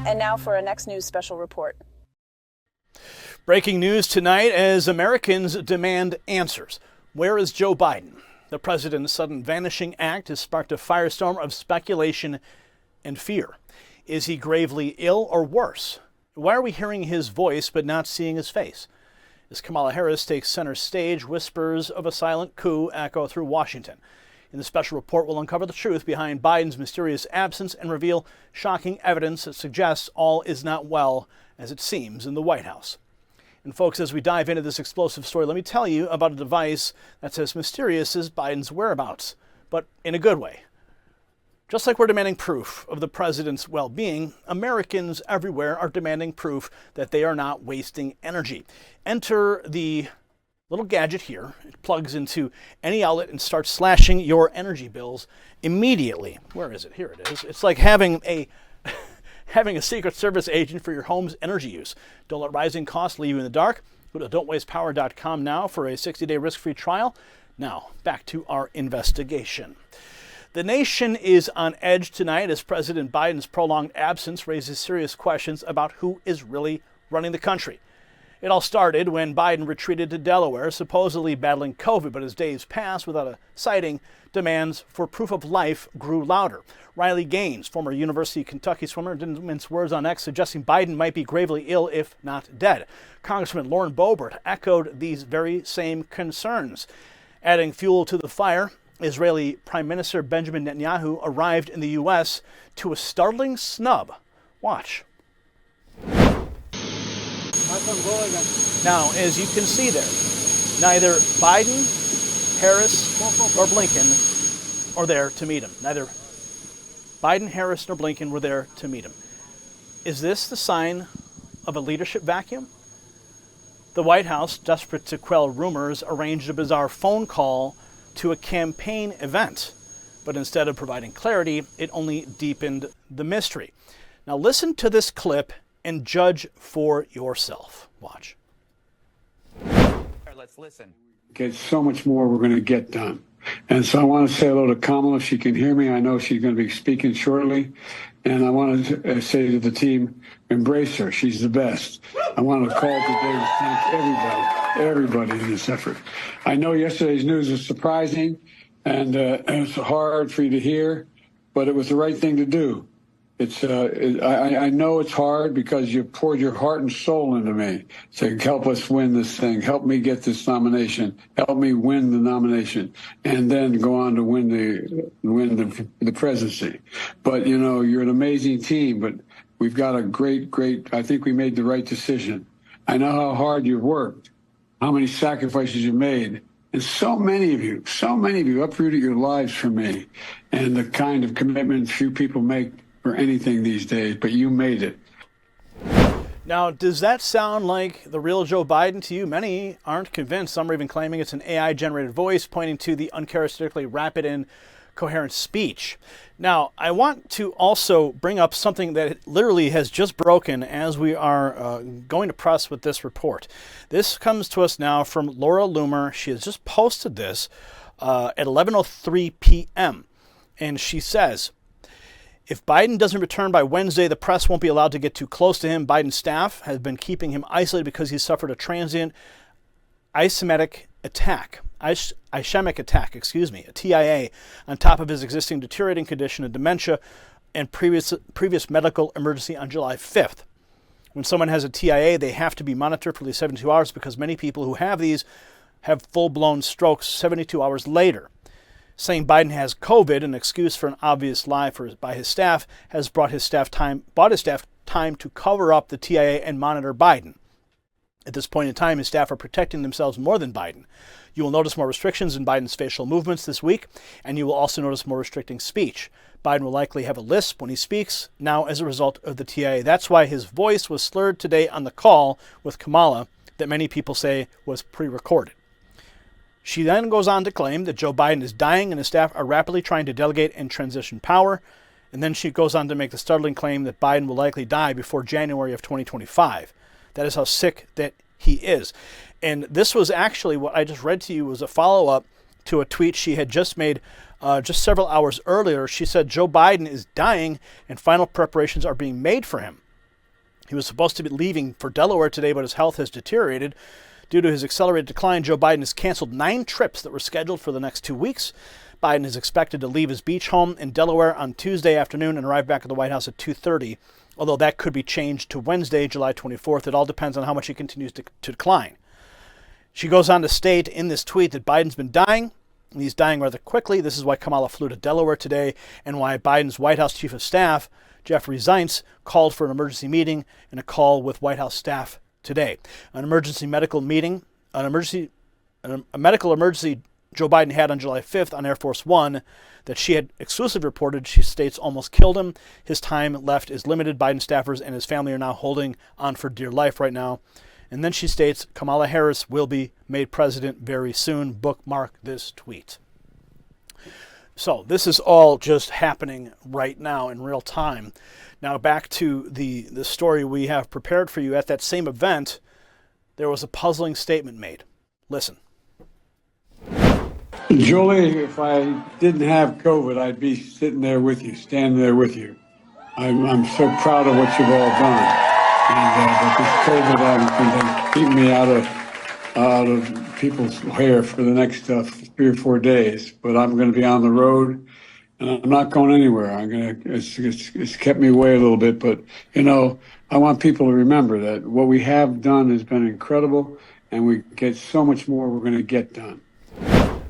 And now for a Next News special report. Breaking news tonight as Americans demand answers. Where is Joe Biden? The president's sudden vanishing act has sparked a firestorm of speculation and fear. Is he gravely ill or worse? Why are we hearing his voice but not seeing his face? As Kamala Harris takes center stage, whispers of a silent coup echo through Washington. In the special report, we'll uncover the truth behind Biden's mysterious absence and reveal shocking evidence that suggests all is not well as it seems in the White House. And folks, as we dive into this explosive story, let me tell you about a device that's as mysterious as Biden's whereabouts, but in a good way. Just like we're demanding proof of the president's well-being, Americans everywhere are demanding proof that they are not wasting energy. Enter the little gadget here. It plugs into any outlet and starts slashing your energy bills immediately. Where is it? Here it is. It's like having a Secret Service agent for your home's energy use. Don't let rising costs leave you in the dark. Go to don'twastepower.com now for a 60-day risk-free trial. Now, back to our investigation. The nation is on edge tonight as President Biden's prolonged absence raises serious questions about who is really running the country. It all started when Biden retreated to Delaware, supposedly battling COVID, but as days passed without a sighting, demands for proof of life grew louder. Riley Gaines, former University of Kentucky swimmer, didn't mince words on X, suggesting Biden might be gravely ill, if not dead. Congressman Lauren Boebert echoed these very same concerns. Adding fuel to the fire, Israeli Prime Minister Benjamin Netanyahu arrived in the U.S. to a startling snub. Watch. Now, as you can see there, neither Biden, Harris, or Blinken are there to meet him. Neither Biden, Harris, nor Blinken were there to meet him. Is this the sign of a leadership vacuum? The White House, desperate to quell rumors, arranged a bizarre phone call to a campaign event. But instead of providing clarity, it only deepened the mystery. Now listen to this clip and judge for yourself. Watch. Let's listen. Get so much more we're going to get done. And so I want to say hello to Kamala if she can hear me. I know she's going to be speaking shortly. And I want to say to the team, embrace her. She's the best. I want to call today to thank everybody in this effort. I know yesterday's news was surprising and it's hard for you to hear, but it was the right thing to do. I know it's hard because you poured your heart and soul into me to help us win this thing, help me get this nomination, help me win the nomination, and then go on to win the presidency. But, you know, you're an amazing team, but we've got a great, I think we made the right decision. I know how hard you've worked, how many sacrifices you made. And so many of you uprooted your lives for me, and the kind of commitment few people make for anything these days, but you made it. Now, does that sound like the real Joe Biden to you? Many aren't convinced. Some are even claiming it's an AI-generated voice, pointing to the uncharacteristically rapid and coherent speech. Now, I want to also bring up something that literally has just broken as we are going to press with this report. This comes to us now from Laura Loomer. She has just posted this at 11:03 p.m. And she says, if Biden doesn't return by Wednesday, the press won't be allowed to get too close to him. Biden's staff has been keeping him isolated because he suffered a transient ischemic attack, a TIA, on top of his existing deteriorating condition of dementia and previous medical emergency on July 5th. When someone has a TIA, they have to be monitored for at least 72 hours because many people who have these have full-blown strokes 72 hours later. Saying Biden has COVID, an excuse for an obvious lie by his staff, has bought his staff time to cover up the TIA and monitor Biden. At this point in time, his staff are protecting themselves more than Biden. You will notice more restrictions in Biden's facial movements this week, and you will also notice more restricting speech. Biden will likely have a lisp when he speaks now as a result of the TIA. That's why his voice was slurred today on the call with Kamala that many people say was pre-recorded. She then goes on to claim that Joe Biden is dying and his staff are rapidly trying to delegate and transition power. And then she goes on to make the startling claim that Biden will likely die before January of 2025. That is how sick that he is. And this was actually what I just read to you was a follow-up to a tweet she had just made just several hours earlier. She said Joe Biden is dying and final preparations are being made for him. He was supposed to be leaving for Delaware today, but his health has deteriorated. Due to his accelerated decline, Joe Biden has canceled 9 trips that were scheduled for the next 2 weeks. Biden is expected to leave his beach home in Delaware on Tuesday afternoon and arrive back at the White House at 2:30, although that could be changed to Wednesday, July 24th. It all depends on how much he continues to decline. She goes on to state in this tweet that Biden's been dying, and he's dying rather quickly. This is why Kamala flew to Delaware today and why Biden's White House Chief of Staff, Jeffrey Zients, called for an emergency meeting and a call with White House staff today. A medical emergency Joe Biden had on July 5th on Air Force One that she had exclusively reported, she states, almost killed him. His time left is limited. Biden staffers and his family are now holding on for dear life right now. And then she states, Kamala Harris will be made president very soon. Bookmark this tweet. So this is all just happening right now in real time. Now back to the story we have prepared for you. At that same event, there was a puzzling statement made. Listen. Julie, if I didn't have COVID, I'd be sitting there with you, standing there with you. I'm so proud of what you've all done. And with this COVID, I'm keeping me out of people's hair for the next 3 or 4 days. But I'm going to be on the road, and I'm not going anywhere. It's kept me away a little bit, but I want people to remember that what we have done has been incredible, and we get so much more we're going to get done.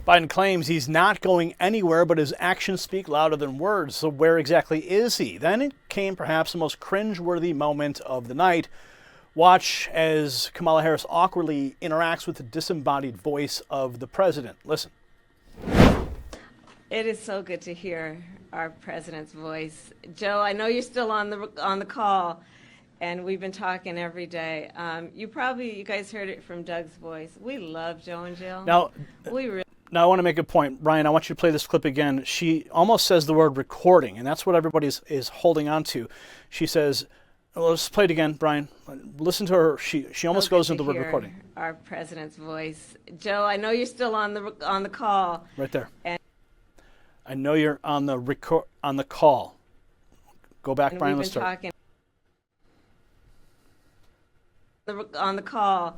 Biden claims he's not going anywhere, but his actions speak louder than words. So where exactly is he? Then it came perhaps the most cringe-worthy moment of the night. Watch as Kamala Harris awkwardly interacts with the disembodied voice of the president. Listen. It is so good to hear our president's voice. Joe, I know you're still on the call, and we've been talking every day. You guys heard it from Doug's voice. We love Joe and Jill. Now, I want to make a point. Brian, I want you to play this clip again. She almost says the word recording, and that's what everybody is holding on to. She says, well, let's play it again, Brian. Listen to her. She almost goes into the word recording. Our president's voice. Joe, I know you're still on the call. Right there. And I know you're on the call. Go back, Brian. Let's start. On the call.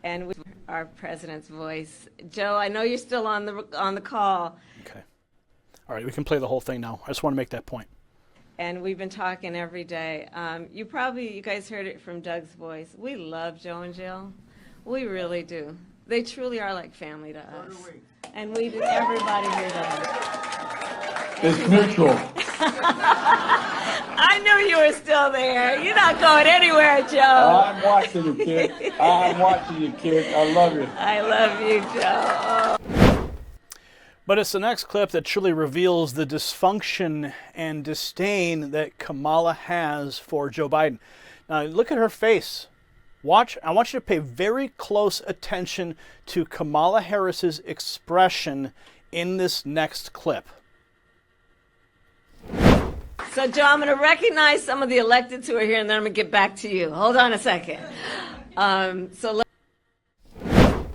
And our president's voice. Joe, I know you're still on the call. Okay. All right, we can play the whole thing now. I just want to make that point. And we've been talking every day. You guys heard it from Doug's voice. We love Joe and Jill. We really do. They truly are like family to us. And everybody here does. It's mutual. I knew you were still there. You're not going anywhere, Joe. I'm watching you, kid. I'm watching you, kid. I love you. I love you, Joe. But it's the next clip that truly reveals the dysfunction and disdain that Kamala has for Joe Biden. Now, look at her face. Watch. I want you to pay very close attention to Kamala Harris's expression in this next clip. So, Joe, I'm going to recognize some of the electeds who are here, and then I'm going to get back to you. Hold on a second.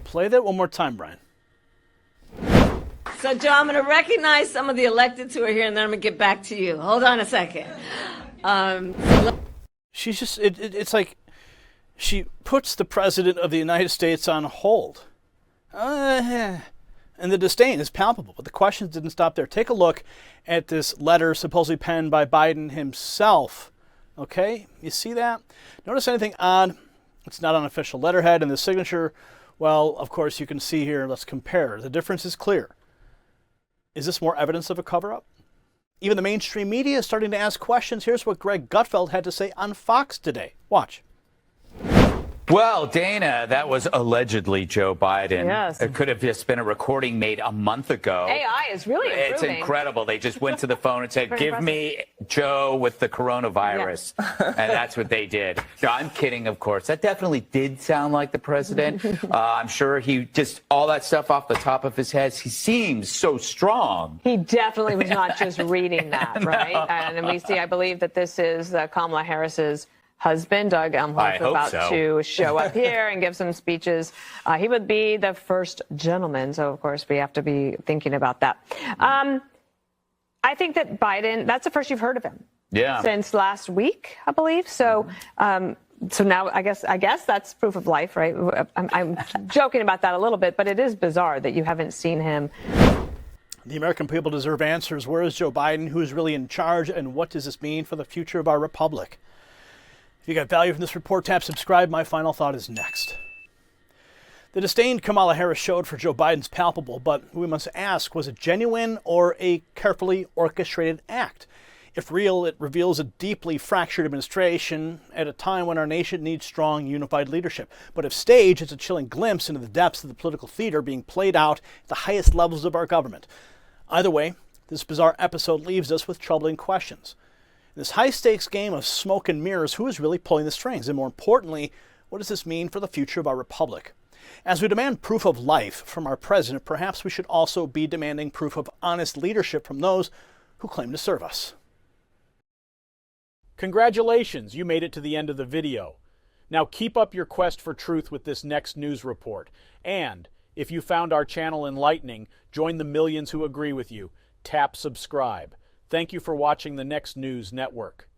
Play that one more time, Brian. So, Joe, I'm going to recognize some of the electeds who are here, and then I'm going to get back to you. Hold on a second. She's just, it's like she puts the president of the United States on hold. And the disdain is palpable, but the questions didn't stop there. Take a look at this letter supposedly penned by Biden himself. Okay, you see that? Notice anything odd? It's not on official letterhead, and the signature, well, of course, you can see here. Let's compare. The difference is clear. Is this more evidence of a cover-up? Even the mainstream media is starting to ask questions. Here's what Greg Gutfeld had to say on Fox today. Watch. Well, Dana, that was allegedly Joe Biden. Yes. It could have just been a recording made a month ago. AI is really improving. It's incredible. They just went to the phone and said, give me Joe with the coronavirus. Yeah. And that's what they did. No, I'm kidding, of course. That definitely did sound like the president. I'm sure he just, all that stuff off the top of his head, he seems so strong. He definitely was not just reading that, right? No. And we see, I believe that this is Kamala Harris's husband, Doug Emhoff, is about to show up here and give some speeches. He would be the first gentleman, so of course we have to be thinking about that. I think that Biden, that's the first you've heard of him since last week, I believe. So so now I guess that's proof of life, right? I'm joking about that a little bit, but it is bizarre that you haven't seen him. The American people deserve answers. Where is Joe Biden? Who is really in charge? And what does this mean for the future of our republic? If you got value from this report, tap subscribe. My final thought is next. The disdain Kamala Harris showed for Joe Biden's palpable, but we must ask, was it genuine or a carefully orchestrated act? If real, it reveals a deeply fractured administration at a time when our nation needs strong, unified leadership. But if staged, it's a chilling glimpse into the depths of the political theater being played out at the highest levels of our government. Either way, this bizarre episode leaves us with troubling questions. In this high-stakes game of smoke and mirrors, who is really pulling the strings? And more importantly, what does this mean for the future of our republic? As we demand proof of life from our president, perhaps we should also be demanding proof of honest leadership from those who claim to serve us. Congratulations, you made it to the end of the video. Now keep up your quest for truth with this next news report. And if you found our channel enlightening, join the millions who agree with you. Tap subscribe. Thank you for watching the Next News Network.